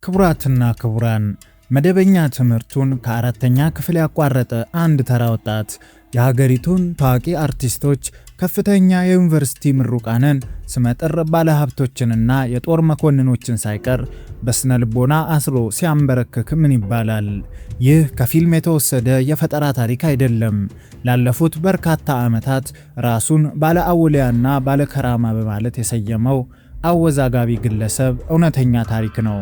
ክቡራትና ክቡራን መደበኛ ትምህርቱን ከአራተኛ ክፍል ያቋረጠ አንድ ተራ ወጣት የሀገሪቱን ታዋቂ አርቲስቶች፣ ከፍተኛ የዩኒቨርሲቲ ምሩቃንን፣ ስመጥር ባለሀብቶችንና የጦር መኮንኖችን ሳይቀር በስነ ልቦና አስሮ ሲያንበረክክ ምን ይባላል? ይህ ከፊልም የተወሰደ የፈጠራ ታሪክ አይደለም። ላለፉት በርካታ ዓመታት ራሱን ባለ አውሊያና ባለ ከራማ በማለት የሰየመው አወዛጋቢ ግለሰብ እውነተኛ ታሪክ ነው።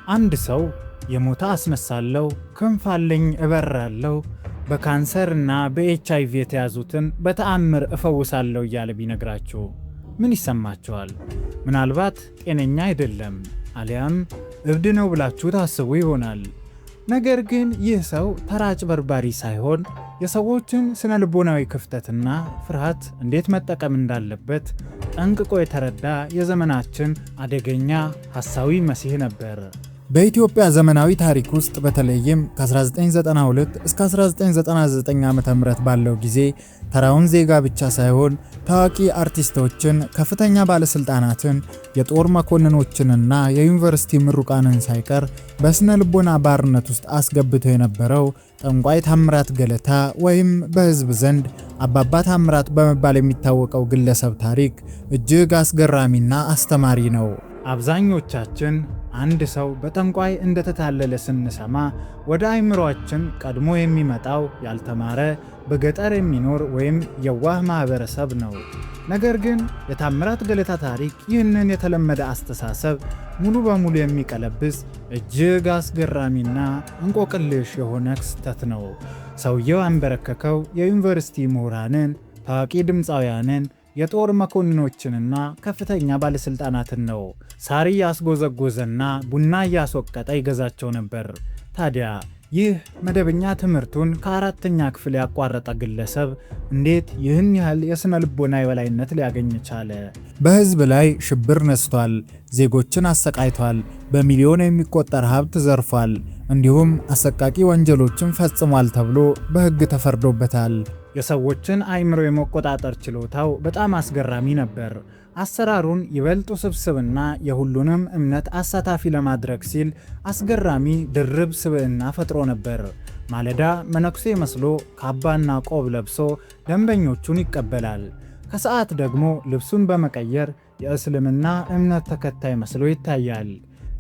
አንድ ሰው የሞተ አስነሳለሁ፣ ክንፍ አለኝ እበራለሁ፣ በካንሰር እና በኤችአይቪ የተያዙትን በተአምር እፈውሳለሁ እያለ ቢነግራችሁ ምን ይሰማችኋል? ምናልባት ጤነኛ አይደለም አሊያም እብድ ነው ብላችሁ ታስቡ ይሆናል። ነገር ግን ይህ ሰው ተራ አጭበርባሪ ሳይሆን የሰዎችን ስነ ልቦናዊ ክፍተትና ፍርሃት እንዴት መጠቀም እንዳለበት ጠንቅቆ የተረዳ የዘመናችን አደገኛ ሐሳዊ መሲህ ነበር። በኢትዮጵያ ዘመናዊ ታሪክ ውስጥ በተለይም ከ1992 እስከ 1999 ዓ.ም ባለው ጊዜ ተራውን ዜጋ ብቻ ሳይሆን ታዋቂ አርቲስቶችን፣ ከፍተኛ ባለስልጣናትን፣ የጦር መኮንኖችንና የዩኒቨርሲቲ ምሩቃንን ሳይቀር በስነ ልቦና ባርነት ውስጥ አስገብቶ የነበረው ጠንቋይ ታምራት ገለታ ወይም በሕዝብ ዘንድ አባባ ታምራት በመባል የሚታወቀው ግለሰብ ታሪክ እጅግ አስገራሚና አስተማሪ ነው። አብዛኞቻችን አንድ ሰው በጠንቋይ እንደተታለለ ስንሰማ ወደ አእምሮአችን ቀድሞ የሚመጣው ያልተማረ በገጠር የሚኖር ወይም የዋህ ማህበረሰብ ነው። ነገር ግን የታምራት ገለታ ታሪክ ይህንን የተለመደ አስተሳሰብ ሙሉ በሙሉ የሚቀለብስ እጅግ አስገራሚና እንቆቅልሽ የሆነ ክስተት ነው። ሰውየው ያንበረከከው የዩኒቨርሲቲ ምሁራንን፣ ታዋቂ ድምፃውያንን፣ የጦር መኮንኖችንና ከፍተኛ ባለስልጣናትን ነው። ሳር እያስጎዘጎዘና ቡና እያስወቀጠ ይገዛቸው ነበር። ታዲያ ይህ መደበኛ ትምህርቱን ከአራተኛ ክፍል ያቋረጠ ግለሰብ እንዴት ይህን ያህል የስነ ልቦና የበላይነት ሊያገኝ ቻለ? በህዝብ ላይ ሽብር ነስቷል፣ ዜጎችን አሰቃይቷል፣ በሚሊዮን የሚቆጠር ሀብት ዘርፏል፣ እንዲሁም አሰቃቂ ወንጀሎችን ፈጽሟል ተብሎ በህግ ተፈርዶበታል። የሰዎችን አእምሮ የመቆጣጠር ችሎታው በጣም አስገራሚ ነበር። አሰራሩን ይበልጥ ውስብስብና የሁሉንም እምነት አሳታፊ ለማድረግ ሲል አስገራሚ ድርብ ስብዕና ፈጥሮ ነበር። ማለዳ መነኩሴ መስሎ ካባና ቆብ ለብሶ ደንበኞቹን ይቀበላል። ከሰዓት ደግሞ ልብሱን በመቀየር የእስልምና እምነት ተከታይ መስሎ ይታያል።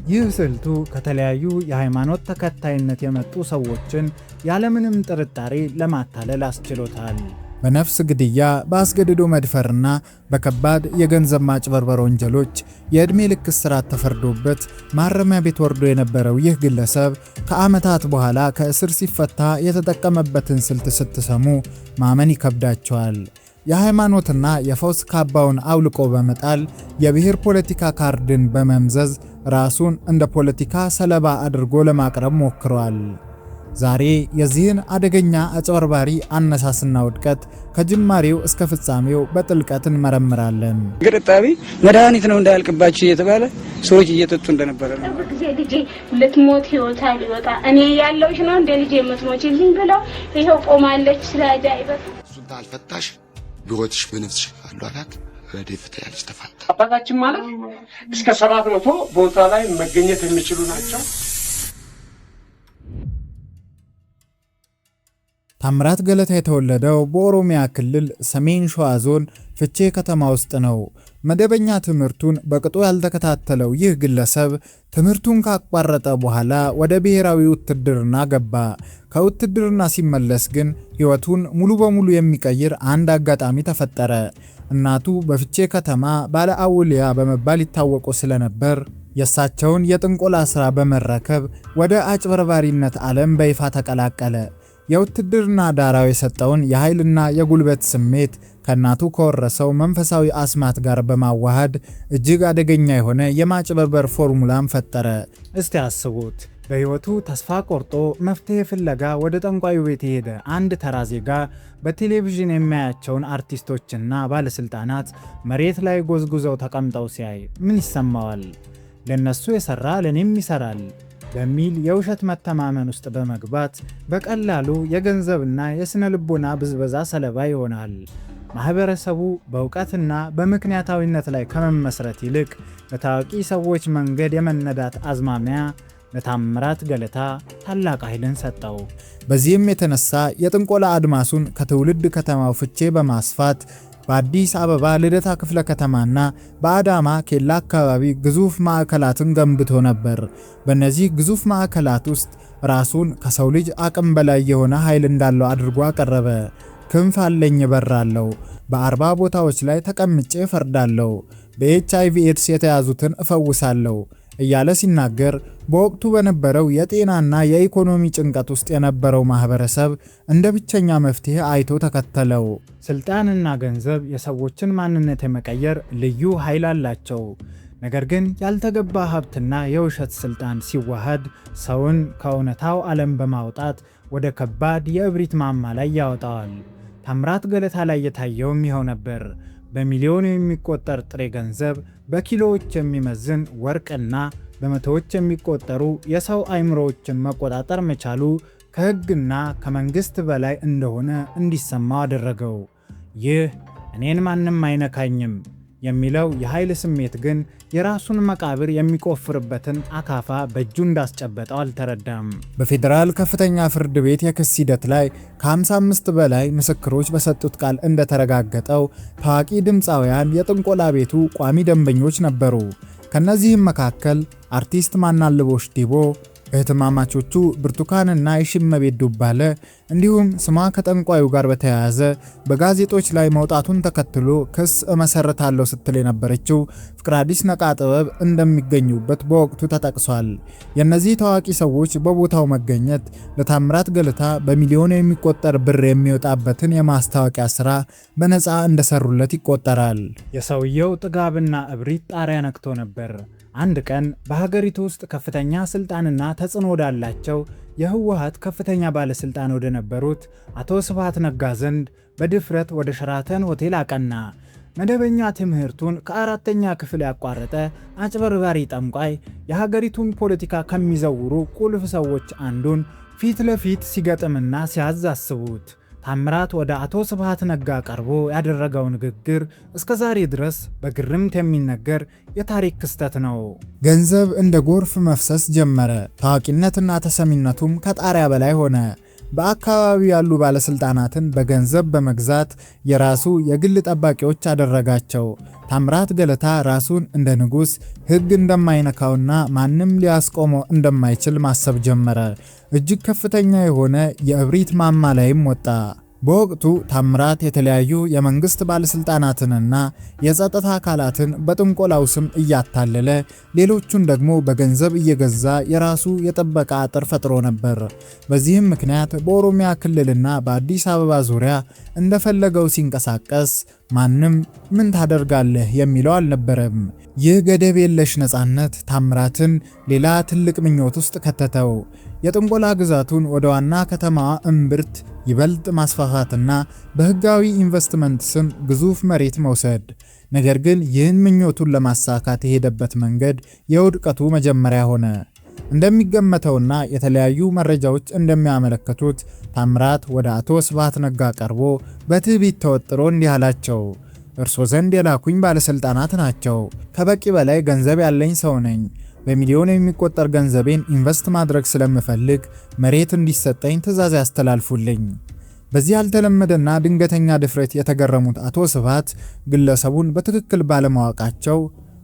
ይህ ስልቱ ከተለያዩ የሃይማኖት ተከታይነት የመጡ ሰዎችን ያለምንም ጥርጣሬ ለማታለል አስችሎታል። በነፍስ ግድያ፣ በአስገድዶ መድፈርና በከባድ የገንዘብ ማጭበርበር ወንጀሎች የዕድሜ ልክ እስራት ተፈርዶበት ማረሚያ ቤት ወርዶ የነበረው ይህ ግለሰብ ከዓመታት በኋላ ከእስር ሲፈታ የተጠቀመበትን ስልት ስትሰሙ ማመን ይከብዳቸዋል። የሃይማኖትና የፈውስ ካባውን አውልቆ በመጣል የብሔር ፖለቲካ ካርድን በመምዘዝ ራሱን እንደ ፖለቲካ ሰለባ አድርጎ ለማቅረብ ሞክሯል። ዛሬ የዚህን አደገኛ አጭበርባሪ አነሳስና ውድቀት ከጅማሬው እስከ ፍጻሜው በጥልቀት እንመረምራለን። ግርጣቢ መድኃኒት ነው እንዳያልቅባችሁ እየተባለ ሰዎች እየጠጡ እንደነበረ ነው። ልጄ ልትሞት ህይወታ ሊወጣ እኔ ያለውሽ ነው እንደ ልጄ የምትሞችልኝ ብለው ይኸው ቆማለች። ስለአጃይበት እሱን ታልፈታሽ ህይወትሽ በነፍስሽ አሉ አላት። ረድኤት ያለች ተፋታ አባታችን ማለት እስከ 700 ቦታ ላይ መገኘት የሚችሉ ናቸው። ታምራት ገለታ የተወለደው በኦሮሚያ ክልል ሰሜን ሸዋ ዞን ፍቼ ከተማ ውስጥ ነው። መደበኛ ትምህርቱን በቅጡ ያልተከታተለው ይህ ግለሰብ ትምህርቱን ካቋረጠ በኋላ ወደ ብሔራዊ ውትድርና ገባ። ከውትድርና ሲመለስ ግን ሕይወቱን ሙሉ በሙሉ የሚቀይር አንድ አጋጣሚ ተፈጠረ። እናቱ በፍቼ ከተማ ባለ አውሊያ በመባል ይታወቁ ስለነበር የእሳቸውን የጥንቆላ ሥራ በመረከብ ወደ አጭበርባሪነት ዓለም በይፋ ተቀላቀለ። የውትድርና ዳራው የሰጠውን የኃይልና የጉልበት ስሜት ከእናቱ ከወረሰው መንፈሳዊ አስማት ጋር በማዋሃድ እጅግ አደገኛ የሆነ የማጭበርበር ፎርሙላን ፈጠረ። እስቲ አስቡት፣ በሕይወቱ ተስፋ ቆርጦ መፍትሄ ፍለጋ ወደ ጠንቋዩ ቤት የሄደ አንድ ተራ ዜጋ በቴሌቪዥን የሚያያቸውን አርቲስቶችና ባለስልጣናት መሬት ላይ ጎዝጉዘው ተቀምጠው ሲያይ ምን ይሰማዋል? ለነሱ የሰራ ለኔም ይሰራል በሚል የውሸት መተማመን ውስጥ በመግባት በቀላሉ የገንዘብና የስነ ልቦና ብዝበዛ ሰለባ ይሆናል። ማህበረሰቡ በእውቀትና በምክንያታዊነት ላይ ከመመስረት ይልቅ በታዋቂ ሰዎች መንገድ የመነዳት አዝማሚያ ለታምራት ገለታ ታላቅ ኃይልን ሰጠው። በዚህም የተነሳ የጥንቆላ አድማሱን ከትውልድ ከተማው ፍቼ በማስፋት በአዲስ አበባ ልደታ ክፍለ ከተማና በአዳማ ኬላ አካባቢ ግዙፍ ማዕከላትን ገንብቶ ነበር። በእነዚህ ግዙፍ ማዕከላት ውስጥ ራሱን ከሰው ልጅ አቅም በላይ የሆነ ኃይል እንዳለው አድርጎ አቀረበ። ክንፍ አለኝ እበራለሁ፣ በ40 ቦታዎች ላይ ተቀምጬ እፈርዳለሁ፣ በኤችአይቪ ኤድስ የተያዙትን እፈውሳለሁ እያለ ሲናገር በወቅቱ በነበረው የጤናና የኢኮኖሚ ጭንቀት ውስጥ የነበረው ማህበረሰብ እንደ ብቸኛ መፍትሄ አይቶ ተከተለው። ስልጣንና ገንዘብ የሰዎችን ማንነት የመቀየር ልዩ ኃይል አላቸው። ነገር ግን ያልተገባ ሀብትና የውሸት ስልጣን ሲዋሃድ ሰውን ከእውነታው ዓለም በማውጣት ወደ ከባድ የእብሪት ማማ ላይ ያወጣዋል። ታምራት ገለታ ላይ የታየውም ይኸው ነበር። በሚሊዮን የሚቆጠር ጥሬ ገንዘብ፣ በኪሎዎች የሚመዝን ወርቅና በመቶዎች የሚቆጠሩ የሰው አእምሮዎችን መቆጣጠር መቻሉ ከሕግና ከመንግሥት በላይ እንደሆነ እንዲሰማው አደረገው። ይህ እኔን ማንም አይነካኝም የሚለው የኃይል ስሜት ግን የራሱን መቃብር የሚቆፍርበትን አካፋ በእጁ እንዳስጨበጠው አልተረዳም። በፌዴራል ከፍተኛ ፍርድ ቤት የክስ ሂደት ላይ ከ55 በላይ ምስክሮች በሰጡት ቃል እንደተረጋገጠው ታዋቂ ድምፃውያን የጥንቆላ ቤቱ ቋሚ ደንበኞች ነበሩ። ከነዚህም መካከል አርቲስት ማናልቦሽ ዲቦ፣ እህትማማቾቹ ብርቱካንና የሽመቤት ዱባለ እንዲሁም ስሟ ከጠንቋዩ ጋር በተያያዘ በጋዜጦች ላይ መውጣቱን ተከትሎ ክስ እመሰርታለሁ ስትል የነበረችው ፍቅረአዲስ ነቃጥበብ እንደሚገኙበት በወቅቱ ተጠቅሷል። የእነዚህ ታዋቂ ሰዎች በቦታው መገኘት ለታምራት ገለታ በሚሊዮን የሚቆጠር ብር የሚወጣበትን የማስታወቂያ ስራ በነፃ እንደሰሩለት ይቆጠራል። የሰውየው ጥጋብና እብሪት ጣሪያ ነክቶ ነበር። አንድ ቀን በሀገሪቱ ውስጥ ከፍተኛ ስልጣንና ተጽዕኖ ወዳላቸው የህወሓት ከፍተኛ ባለስልጣን ወደ ነበሩት አቶ ስብሃት ነጋ ዘንድ በድፍረት ወደ ሸራተን ሆቴል አቀና። መደበኛ ትምህርቱን ከ4ኛ ክፍል ያቋረጠ አጭበርባሪ ጠንቋይ የሀገሪቱን ፖለቲካ ከሚዘውሩ ቁልፍ ሰዎች አንዱን ፊት ለፊት ሲገጥምና ሲያዝ አስቡት። ታምራት ወደ አቶ ስብሃት ነጋ ቀርቦ ያደረገው ንግግር እስከ ዛሬ ድረስ በግርምት የሚነገር የታሪክ ክስተት ነው። ገንዘብ እንደ ጎርፍ መፍሰስ ጀመረ። ታዋቂነትና ተሰሚነቱም ከጣሪያ በላይ ሆነ። በአካባቢው ያሉ ባለስልጣናትን በገንዘብ በመግዛት የራሱ የግል ጠባቂዎች አደረጋቸው። ታምራት ገለታ ራሱን እንደ ንጉሥ፣ ሕግ እንደማይነካውና ማንም ሊያስቆመው እንደማይችል ማሰብ ጀመረ። እጅግ ከፍተኛ የሆነ የእብሪት ማማ ላይም ወጣ። በወቅቱ ታምራት የተለያዩ የመንግስት ባለስልጣናትንና የጸጥታ አካላትን በጥንቆላው ስም እያታለለ ሌሎቹን ደግሞ በገንዘብ እየገዛ የራሱ የጥበቃ አጥር ፈጥሮ ነበር። በዚህም ምክንያት በኦሮሚያ ክልልና በአዲስ አበባ ዙሪያ እንደፈለገው ሲንቀሳቀስ ማንም ምን ታደርጋለህ የሚለው አልነበረም። ይህ ገደብ የለሽ ነፃነት ታምራትን ሌላ ትልቅ ምኞት ውስጥ ከተተው። የጥንቆላ ግዛቱን ወደ ዋና ከተማዋ እምብርት ይበልጥ ማስፋፋትና በህጋዊ ኢንቨስትመንት ስም ግዙፍ መሬት መውሰድ። ነገር ግን ይህን ምኞቱን ለማሳካት የሄደበት መንገድ የውድቀቱ መጀመሪያ ሆነ። እንደሚገመተውና የተለያዩ መረጃዎች እንደሚያመለክቱት ታምራት ወደ አቶ ስብሃት ነጋ ቀርቦ በትዕቢት ተወጥሮ እንዲህ አላቸው። እርሶ ዘንድ የላኩኝ ባለስልጣናት ናቸው። ከበቂ በላይ ገንዘብ ያለኝ ሰው ነኝ። በሚሊዮን የሚቆጠር ገንዘቤን ኢንቨስት ማድረግ ስለምፈልግ መሬት እንዲሰጠኝ ትዕዛዝ ያስተላልፉልኝ። በዚህ ያልተለመደና ድንገተኛ ድፍረት የተገረሙት አቶ ስብሃት ግለሰቡን በትክክል ባለማወቃቸው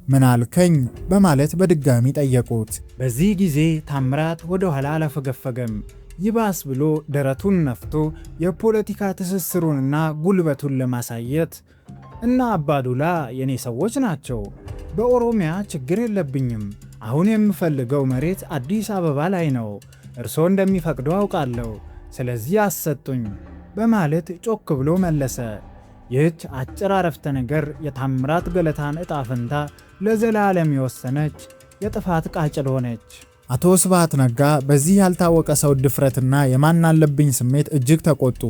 ምን አልከኝ በማለት በድጋሚ ጠየቁት። በዚህ ጊዜ ታምራት ወደ ኋላ አላፈገፈገም። ይባስ ብሎ ደረቱን ነፍቶ የፖለቲካ ትስስሩንና ጉልበቱን ለማሳየት እና አባዱላ የኔ ሰዎች ናቸው፣ በኦሮሚያ ችግር የለብኝም፣ አሁን የምፈልገው መሬት አዲስ አበባ ላይ ነው፣ እርሶ እንደሚፈቅዱ አውቃለሁ፣ ስለዚህ አሰጡኝ በማለት ጮክ ብሎ መለሰ። ይህች አጭር አረፍተ ነገር የታምራት ገለታን ዕጣ ፈንታ ለዘላለም የወሰነች የጥፋት ቃጭል ሆነች። አቶ ስብሃት ነጋ በዚህ ያልታወቀ ሰው ድፍረትና የማናለብኝ ስሜት እጅግ ተቆጡ።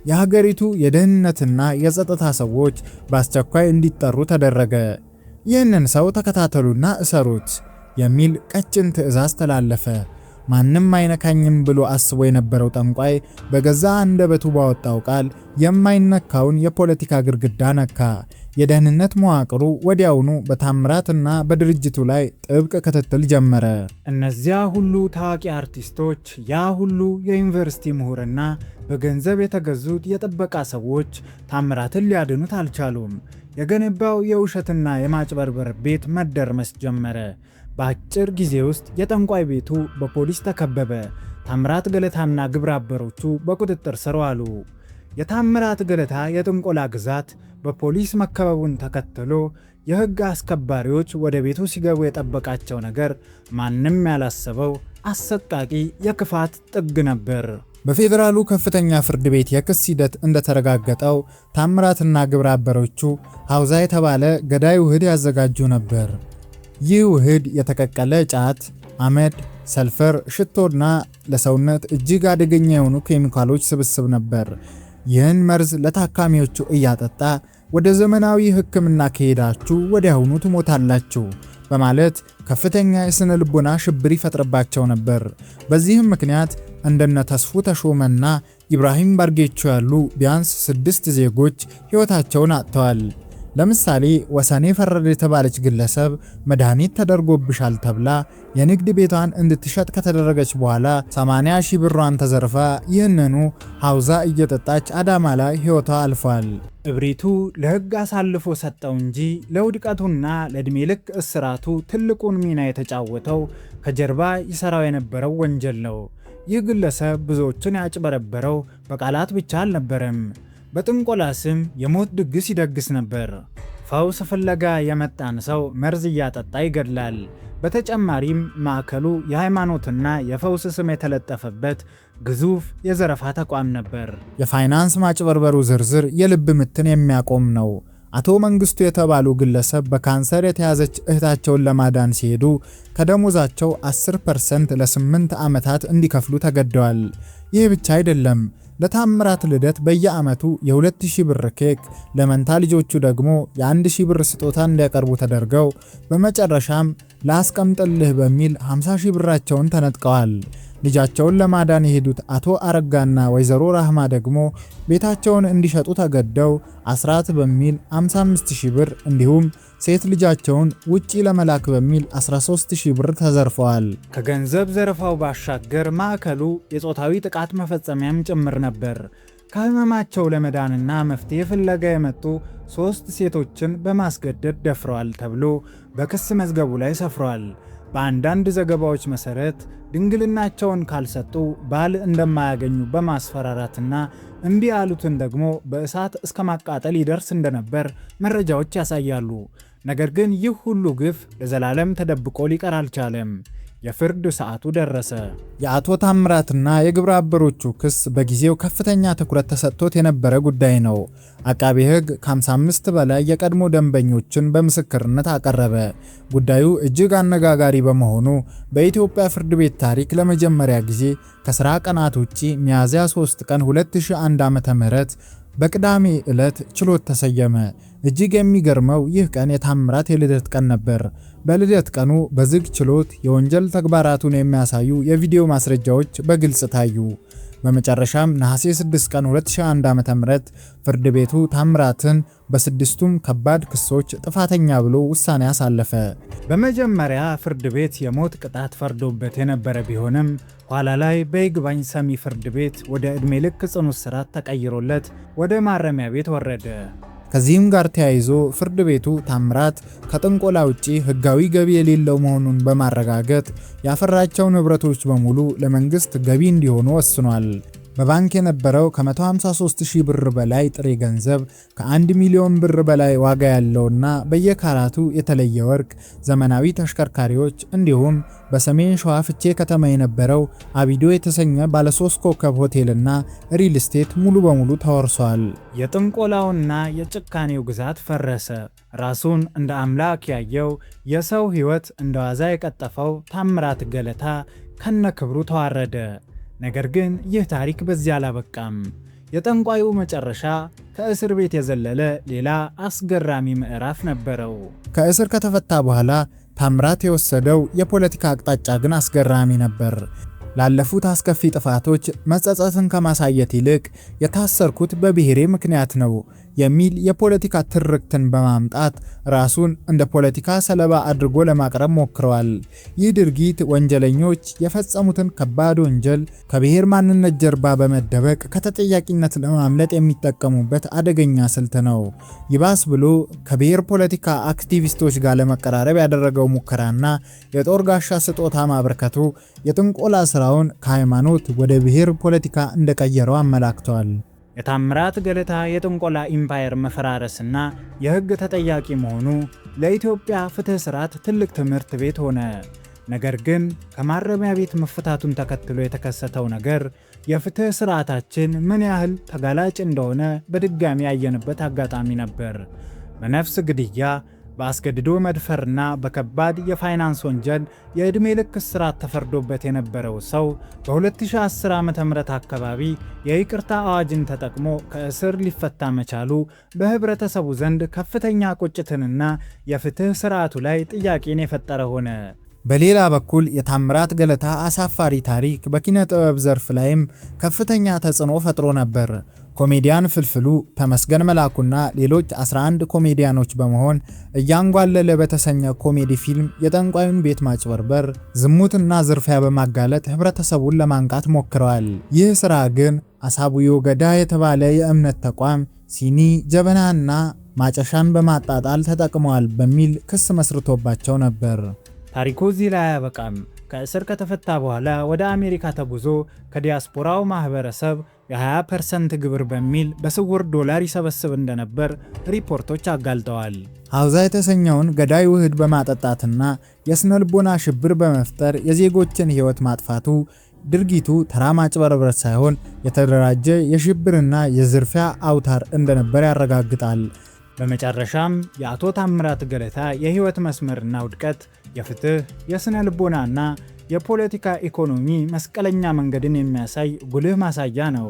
የሀገሪቱ የደህንነትና የጸጥታ ሰዎች በአስቸኳይ እንዲጠሩ ተደረገ። ይህንን ሰው ተከታተሉና እሰሩት የሚል ቀጭን ትዕዛዝ ተላለፈ። ማንም አይነካኝም ብሎ አስቦ የነበረው ጠንቋይ በገዛ አንደበቱ ባወጣው ቃል የማይነካውን የፖለቲካ ግድግዳ ነካ። የደህንነት መዋቅሩ ወዲያውኑ በታምራትና በድርጅቱ ላይ ጥብቅ ክትትል ጀመረ። እነዚያ ሁሉ ታዋቂ አርቲስቶች፣ ያ ሁሉ የዩኒቨርሲቲ ምሁርና በገንዘብ የተገዙት የጥበቃ ሰዎች ታምራትን ሊያድኑት አልቻሉም። የገነባው የውሸትና የማጭበርበር ቤት መደርመስ ጀመረ። በአጭር ጊዜ ውስጥ የጠንቋይ ቤቱ በፖሊስ ተከበበ። ታምራት ገለታና ግብረ አበሮቹ በቁጥጥር ስር ዋሉ። የታምራት ገለታ የጥንቆላ ግዛት በፖሊስ መከበቡን ተከትሎ የሕግ አስከባሪዎች ወደ ቤቱ ሲገቡ የጠበቃቸው ነገር ማንም ያላሰበው አሰቃቂ የክፋት ጥግ ነበር። በፌዴራሉ ከፍተኛ ፍርድ ቤት የክስ ሂደት እንደተረጋገጠው ታምራትና ግብረ አበሮቹ ሐውዛ የተባለ ገዳይ ውህድ ያዘጋጁ ነበር። ይህ ውህድ የተቀቀለ ጫት፣ አመድ፣ ሰልፈር፣ ሽቶና ለሰውነት እጅግ አደገኛ የሆኑ ኬሚካሎች ስብስብ ነበር። ይህን መርዝ ለታካሚዎቹ እያጠጣ ወደ ዘመናዊ ሕክምና ከሄዳችሁ ወዲያውኑ ትሞታላችሁ በማለት ከፍተኛ የስነ ልቦና ሽብር ይፈጥርባቸው ነበር። በዚህም ምክንያት እንደነ ተስፉ ተሾመና ኢብራሂም ባርጌቾ ያሉ ቢያንስ 6 ዜጎች ሕይወታቸውን አጥተዋል። ለምሳሌ ወሰኔ ፈረደ የተባለች ግለሰብ መድኃኒት ተደርጎብሻል ተብላ የንግድ ቤቷን እንድትሸጥ ከተደረገች በኋላ 80 ሺህ ብሯን ተዘርፋ ይህንኑ ሐውዛ እየጠጣች አዳማ ላይ ሕይወቷ አልፏል። እብሪቱ ለሕግ አሳልፎ ሰጠው እንጂ ለውድቀቱና ለዕድሜ ልክ እስራቱ ትልቁን ሚና የተጫወተው ከጀርባ ይሰራው የነበረው ወንጀል ነው። ይህ ግለሰብ ብዙዎችን ያጭበረበረው በቃላት ብቻ አልነበረም። በጥንቆላ ስም የሞት ድግስ ይደግስ ነበር። ፈውስ ፍለጋ የመጣን ሰው መርዝ እያጠጣ ይገድላል። በተጨማሪም ማዕከሉ የሃይማኖትና የፈውስ ስም የተለጠፈበት ግዙፍ የዘረፋ ተቋም ነበር። የፋይናንስ ማጭበርበሩ ዝርዝር የልብ ምትን የሚያቆም ነው። አቶ መንግስቱ የተባሉ ግለሰብ በካንሰር የተያዘች እህታቸውን ለማዳን ሲሄዱ ከደሞዛቸው 10% ለ8 ዓመታት እንዲከፍሉ ተገደዋል። ይህ ብቻ አይደለም። ለታምራት ልደት በየዓመቱ የ2000 ብር ኬክ፣ ለመንታ ልጆቹ ደግሞ የ1000 ብር ስጦታ እንዲያቀርቡ ተደርገው በመጨረሻም ላስቀምጥልህ በሚል 50 ሺህ ብራቸውን ተነጥቀዋል። ልጃቸውን ለማዳን የሄዱት አቶ አረጋና ወይዘሮ ራህማ ደግሞ ቤታቸውን እንዲሸጡ ተገደው አስራት በሚል 55000 ብር እንዲሁም ሴት ልጃቸውን ውጪ ለመላክ በሚል 13000 ብር ተዘርፈዋል። ከገንዘብ ዘረፋው ባሻገር ማዕከሉ የጾታዊ ጥቃት መፈጸሚያም ጭምር ነበር። ከህመማቸው ለመዳንና መፍትሄ ፍለጋ የመጡ 3 ሴቶችን በማስገደድ ደፍረዋል ተብሎ በክስ መዝገቡ ላይ ሰፍሯል። በአንዳንድ ዘገባዎች መሰረት ድንግልናቸውን ካልሰጡ ባል እንደማያገኙ በማስፈራራትና እምቢ ያሉትን ደግሞ በእሳት እስከ ማቃጠል ይደርስ እንደነበር መረጃዎች ያሳያሉ። ነገር ግን ይህ ሁሉ ግፍ ለዘላለም ተደብቆ ሊቀር አልቻለም። የፍርድ ሰዓቱ ደረሰ። የአቶ ታምራትና የግብረ አበሮቹ ክስ በጊዜው ከፍተኛ ትኩረት ተሰጥቶት የነበረ ጉዳይ ነው። አቃቤ ሕግ ከ55 በላይ የቀድሞ ደንበኞችን በምስክርነት አቀረበ። ጉዳዩ እጅግ አነጋጋሪ በመሆኑ በኢትዮጵያ ፍርድ ቤት ታሪክ ለመጀመሪያ ጊዜ ከስራ ቀናት ውጪ ሚያዝያ 3 ቀን 2001 ዓ.ም በቅዳሜ ዕለት ችሎት ተሰየመ። እጅግ የሚገርመው ይህ ቀን የታምራት የልደት ቀን ነበር። በልደት ቀኑ በዝግ ችሎት የወንጀል ተግባራቱን የሚያሳዩ የቪዲዮ ማስረጃዎች በግልጽ ታዩ። በመጨረሻም ነሐሴ 6 ቀን 2001 ዓ.ም ፍርድ ቤቱ ታምራትን በስድስቱም ከባድ ክሶች ጥፋተኛ ብሎ ውሳኔ አሳለፈ። በመጀመሪያ ፍርድ ቤት የሞት ቅጣት ፈርዶበት የነበረ ቢሆንም ኋላ ላይ በይግባኝ ሰሚ ፍርድ ቤት ወደ ዕድሜ ልክ ጽኑ እስራት ተቀይሮለት ወደ ማረሚያ ቤት ወረደ። ከዚህም ጋር ተያይዞ ፍርድ ቤቱ ታምራት ከጥንቆላ ውጪ ሕጋዊ ገቢ የሌለው መሆኑን በማረጋገጥ ያፈራቸው ንብረቶች በሙሉ ለመንግስት ገቢ እንዲሆኑ ወስኗል። በባንክ የነበረው ከ153,000 ብር በላይ ጥሬ ገንዘብ፣ ከ1 ሚሊዮን ብር በላይ ዋጋ ያለውና በየካራቱ የተለየ ወርቅ፣ ዘመናዊ ተሽከርካሪዎች እንዲሁም በሰሜን ሸዋ ፍቼ ከተማ የነበረው አቢዶ የተሰኘ ባለ 3 ኮከብ ሆቴልና ሪል ስቴት ሙሉ በሙሉ ተወርሷል። የጥንቆላውና የጭካኔው ግዛት ፈረሰ። ራሱን እንደ አምላክ ያየው የሰው ሕይወት እንደ ዋዛ የቀጠፈው ታምራት ገለታ ከነክብሩ ተዋረደ። ነገር ግን ይህ ታሪክ በዚህ አላበቃም። የጠንቋዩ መጨረሻ ከእስር ቤት የዘለለ ሌላ አስገራሚ ምዕራፍ ነበረው። ከእስር ከተፈታ በኋላ ታምራት የወሰደው የፖለቲካ አቅጣጫ ግን አስገራሚ ነበር። ላለፉት አስከፊ ጥፋቶች መጸጸትን ከማሳየት ይልቅ የታሰርኩት በብሔሬ ምክንያት ነው፣ የሚል የፖለቲካ ትርክትን በማምጣት ራሱን እንደ ፖለቲካ ሰለባ አድርጎ ለማቅረብ ሞክረዋል። ይህ ድርጊት ወንጀለኞች የፈጸሙትን ከባድ ወንጀል ከብሔር ማንነት ጀርባ በመደበቅ ከተጠያቂነት ለማምለጥ የሚጠቀሙበት አደገኛ ስልት ነው። ይባስ ብሎ ከብሔር ፖለቲካ አክቲቪስቶች ጋር ለመቀራረብ ያደረገው ሙከራና የጦር ጋሻ ስጦታ ማበርከቱ የጥንቆላ ስራውን ከሃይማኖት ወደ ብሔር ፖለቲካ እንደቀየረው አመላክተዋል። የታምራት ገለታ የጥንቆላ ኢምፓየር መፈራረስና የህግ ተጠያቂ መሆኑ ለኢትዮጵያ ፍትህ ስርዓት ትልቅ ትምህርት ቤት ሆነ። ነገር ግን ከማረሚያ ቤት መፈታቱን ተከትሎ የተከሰተው ነገር የፍትህ ስርዓታችን ምን ያህል ተጋላጭ እንደሆነ በድጋሚ ያየንበት አጋጣሚ ነበር። በነፍስ ግድያ፣ በአስገድዶ መድፈርና በከባድ የፋይናንስ ወንጀል የዕድሜ ልክ እስራት ተፈርዶበት የነበረው ሰው በ2010 ዓ.ም አካባቢ የይቅርታ አዋጅን ተጠቅሞ ከእስር ሊፈታ መቻሉ በህብረተሰቡ ዘንድ ከፍተኛ ቁጭትንና የፍትህ ስርዓቱ ላይ ጥያቄን የፈጠረ ሆነ። በሌላ በኩል የታምራት ገለታ አሳፋሪ ታሪክ በኪነ ጥበብ ዘርፍ ላይም ከፍተኛ ተጽዕኖ ፈጥሮ ነበር። ኮሜዲያን ፍልፍሉ፣ ተመስገን መላኩና ሌሎች 11 ኮሜዲያኖች በመሆን እያንጓለለ በተሰኘ ኮሜዲ ፊልም የጠንቋዩን ቤት ማጭበርበር፣ ዝሙትና ዝርፊያ በማጋለጥ ህብረተሰቡን ለማንቃት ሞክረዋል። ይህ ስራ ግን አሳቡዮ ገዳ የተባለ የእምነት ተቋም ሲኒ፣ ጀበናና ማጨሻን በማጣጣል ተጠቅመዋል በሚል ክስ መስርቶባቸው ነበር። ታሪኩ እዚህ ላይ አያበቃም። ከእስር ከተፈታ በኋላ ወደ አሜሪካ ተጉዞ ከዲያስፖራው ማህበረሰብ የ20% ግብር በሚል በስውር ዶላር ይሰበስብ እንደነበር ሪፖርቶች አጋልጠዋል። ሐውዛ የተሰኘውን ገዳይ ውህድ በማጠጣትና የስነ ልቦና ሽብር በመፍጠር የዜጎችን ህይወት ማጥፋቱ ድርጊቱ ተራ ማጭበርበር ሳይሆን የተደራጀ የሽብርና የዝርፊያ አውታር እንደነበር ያረጋግጣል። በመጨረሻም የአቶ ታምራት ገለታ የህይወት መስመርና ውድቀት የፍትህ፣ የስነ ልቦናና የፖለቲካ ኢኮኖሚ መስቀለኛ መንገድን የሚያሳይ ጉልህ ማሳያ ነው።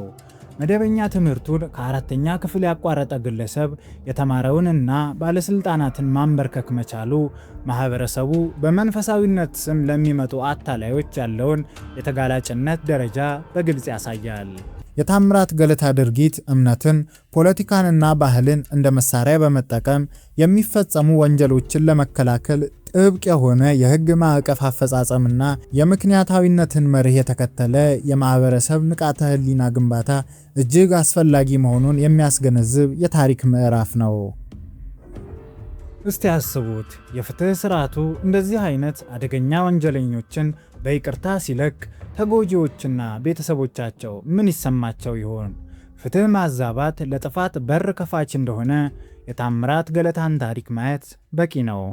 መደበኛ ትምህርቱን ከአራተኛ ክፍል ያቋረጠ ግለሰብ የተማረውንና ባለስልጣናትን ማንበርከክ መቻሉ ማህበረሰቡ በመንፈሳዊነት ስም ለሚመጡ አታላዮች ያለውን የተጋላጭነት ደረጃ በግልጽ ያሳያል። የታምራት ገለታ ድርጊት እምነትን፣ ፖለቲካንና ባህልን እንደ መሳሪያ በመጠቀም የሚፈጸሙ ወንጀሎችን ለመከላከል ጥብቅ የሆነ የህግ ማዕቀፍ አፈጻጸምና የምክንያታዊነትን መርህ የተከተለ የማህበረሰብ ንቃተ ህሊና ግንባታ እጅግ አስፈላጊ መሆኑን የሚያስገነዝብ የታሪክ ምዕራፍ ነው። እስቲ ያስቡት፣ የፍትህ ስርዓቱ እንደዚህ አይነት አደገኛ ወንጀለኞችን በይቅርታ ሲለቅ ተጎጂዎችና ቤተሰቦቻቸው ምን ይሰማቸው ይሆን? ፍትህ ማዛባት ለጥፋት በር ከፋች እንደሆነ የታምራት ገለታን ታሪክ ማየት በቂ ነው።